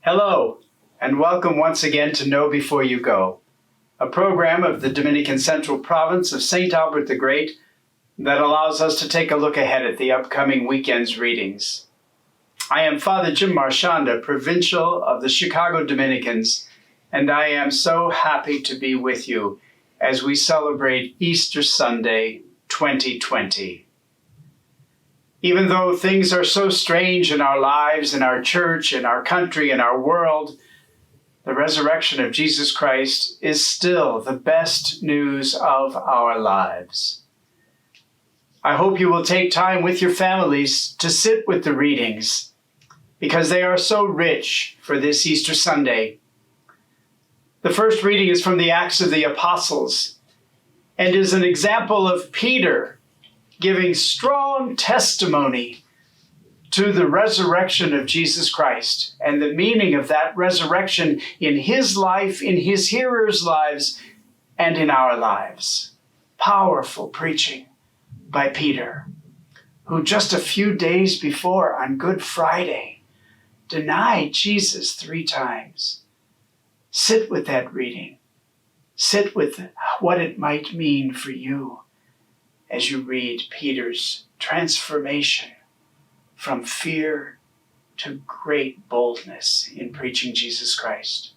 Hello, and welcome once again to Know Before You Go, a program of the Dominican Central Province of St. Albert the Great that allows us to take a look ahead at the upcoming weekend's readings. I am Father Jim Marchionda, Provincial of the Chicago Dominicans, and I am so happy to be with you as we celebrate Easter Sunday 2020. Even though things are so strange in our lives, in our church, in our country, in our world, the resurrection of Jesus Christ is still the best news of our lives. I hope you will take time with your families to sit with the readings, because they are so rich for this Easter Sunday. The first reading is from the Acts of the Apostles and is an example of Peter giving strong testimony to the resurrection of Jesus Christ and the meaning of that resurrection in his life, in his hearers' lives, and in our lives. Powerful preaching by Peter, who just a few days before on Good Friday denied Jesus 3 times. Sit with that reading. Sit with what it might mean for you as you read Peter's transformation from fear to great boldness in preaching Jesus Christ.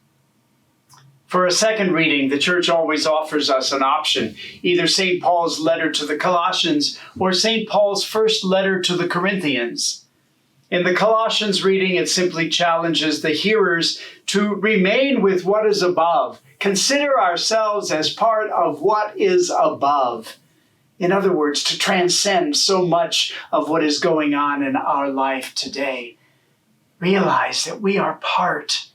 For a second reading, the church always offers us an option, either St. Paul's letter to the Colossians or St. Paul's first letter to the Corinthians. In the Colossians reading, it simply challenges the hearers to remain with what is above, consider ourselves as part of what is above. In other words, to transcend so much of what is going on in our life today. Realize that we are part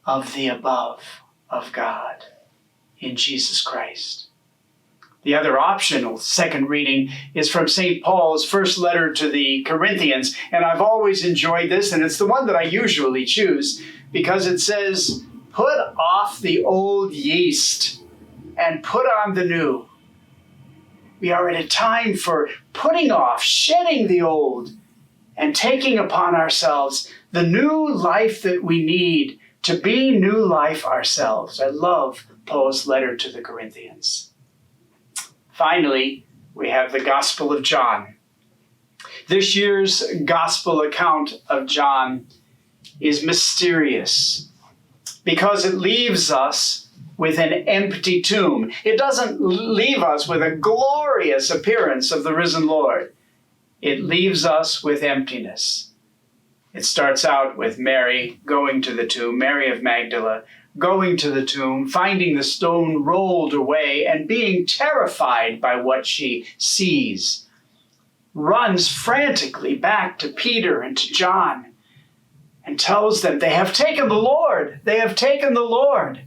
of the above of God in Jesus Christ. The other optional second reading is from St. Paul's first letter to the Corinthians, and I've always enjoyed this, and it's the one that I usually choose because it says, "Put off the old yeast and put on the new." We are at a time for putting off, shedding the old, and taking upon ourselves the new life that we need to be new life ourselves. I love Paul's letter to the Corinthians. Finally, we have the Gospel of John. This year's Gospel account of John is mysterious because it leaves us with an empty tomb. It doesn't leave us with a glorious appearance of the risen Lord. It leaves us with emptiness. It starts out with Mary going to the tomb, Mary of Magdala, going to the tomb, finding the stone rolled away and being terrified by what she sees. Runs frantically back to Peter and to John and tells them, "They have taken the Lord. They have taken the Lord."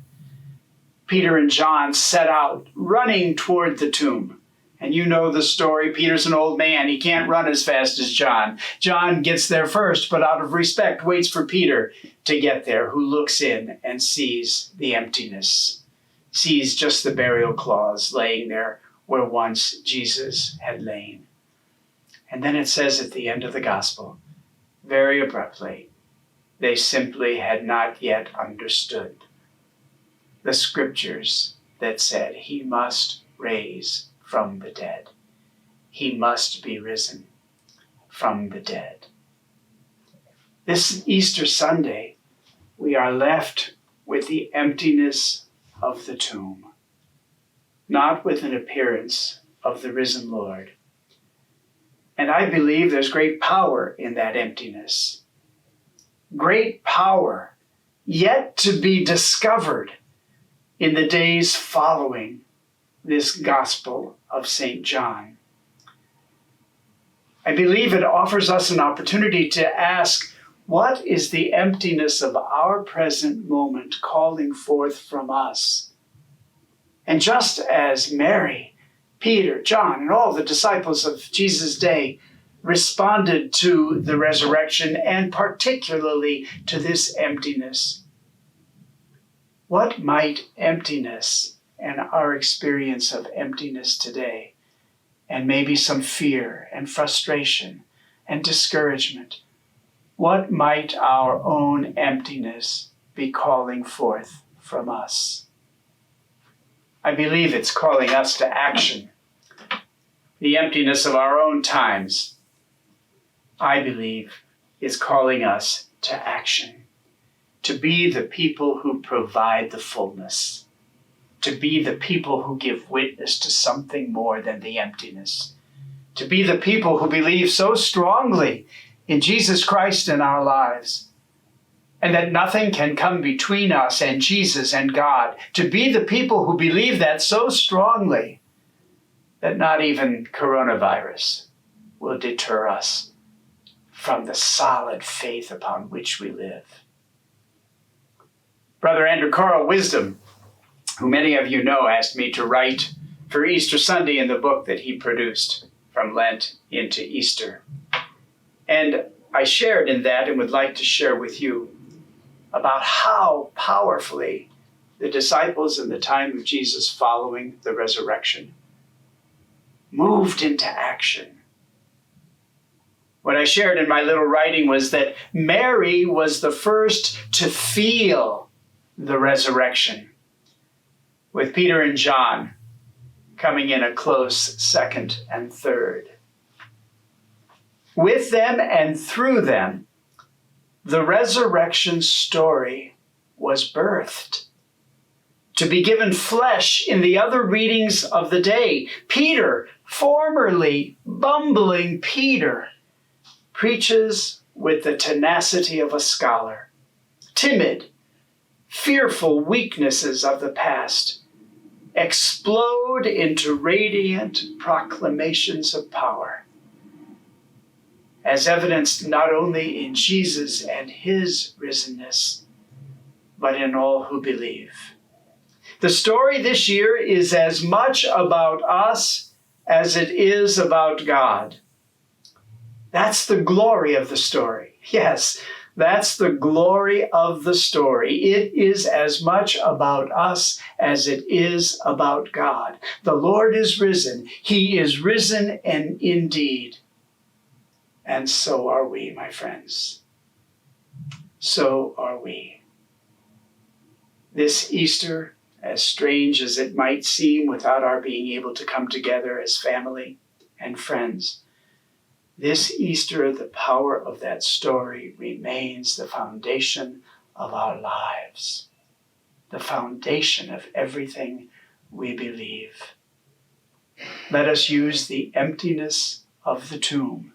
Peter and John set out, running toward the tomb. And you know the story. Peter's an old man. He can't run as fast as John. John gets there first, but out of respect waits for Peter to get there, who looks in and sees the emptiness, sees just the burial cloths laying there where once Jesus had lain. And then it says at the end of the gospel, very abruptly, they simply had not yet understood the scriptures that said he must raise from the dead. He must be risen from the dead. This Easter Sunday, we are left with the emptiness of the tomb, not with an appearance of the risen Lord. And I believe there's great power in that emptiness. Great power yet to be discovered in the days following this Gospel of St. John. I believe it offers us an opportunity to ask, what is the emptiness of our present moment calling forth from us? And just as Mary, Peter, John, and all the disciples of Jesus' day responded to the resurrection and particularly to this emptiness, what might emptiness and our experience of emptiness today, and maybe some fear and frustration and discouragement, What might our own emptiness be calling forth from us? I believe it's calling us to action. The emptiness of our own times, I believe, is calling us to action, to be the people who provide the fullness, to be the people who give witness to something more than the emptiness, to be the people who believe so strongly in Jesus Christ in our lives, and that nothing can come between us and Jesus and God, to be the people who believe that so strongly that not even coronavirus will deter us from the solid faith upon which we live. Brother Andrew Carl Wisdom, who many of you know, asked me to write for Easter Sunday in the book that he produced, From Lent into Easter. And I shared in that and would like to share with you about how powerfully the disciples in the time of Jesus following the resurrection moved into action. What I shared in my little writing was that Mary was the first to feel the resurrection, with Peter and John coming in a close second and third. With them and through them, the resurrection story was birthed, to be given flesh in the other readings of the day. Peter, formerly bumbling Peter, preaches with the tenacity of a scholar. Timid, fearful weaknesses of the past explode into radiant proclamations of power, as evidenced not only in Jesus and his risenness, but in all who believe. The story this year is as much about us as it is about God. That's the glory of the story. Yes, that's the glory of the story. It is as much about us as it is about God. The Lord is risen. He is risen and indeed. And so are we, my friends. So are we. This Easter, as strange as it might seem without our being able to come together as family and friends, this Easter, the power of that story remains the foundation of our lives, the foundation of everything we believe. Let us use the emptiness of the tomb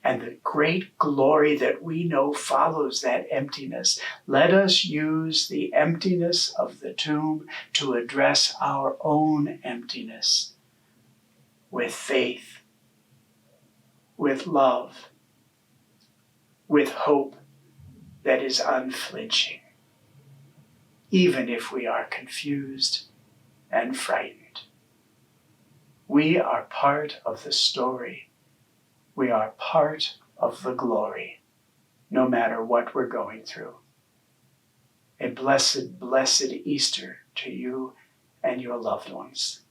and the great glory that we know follows that emptiness. Let us use the emptiness of the tomb to address our own emptiness with faith, with love, with hope that is unflinching, even if we are confused and frightened. We are part of the story. We are part of the glory, no matter what we're going through. A blessed, blessed Easter to you and your loved ones.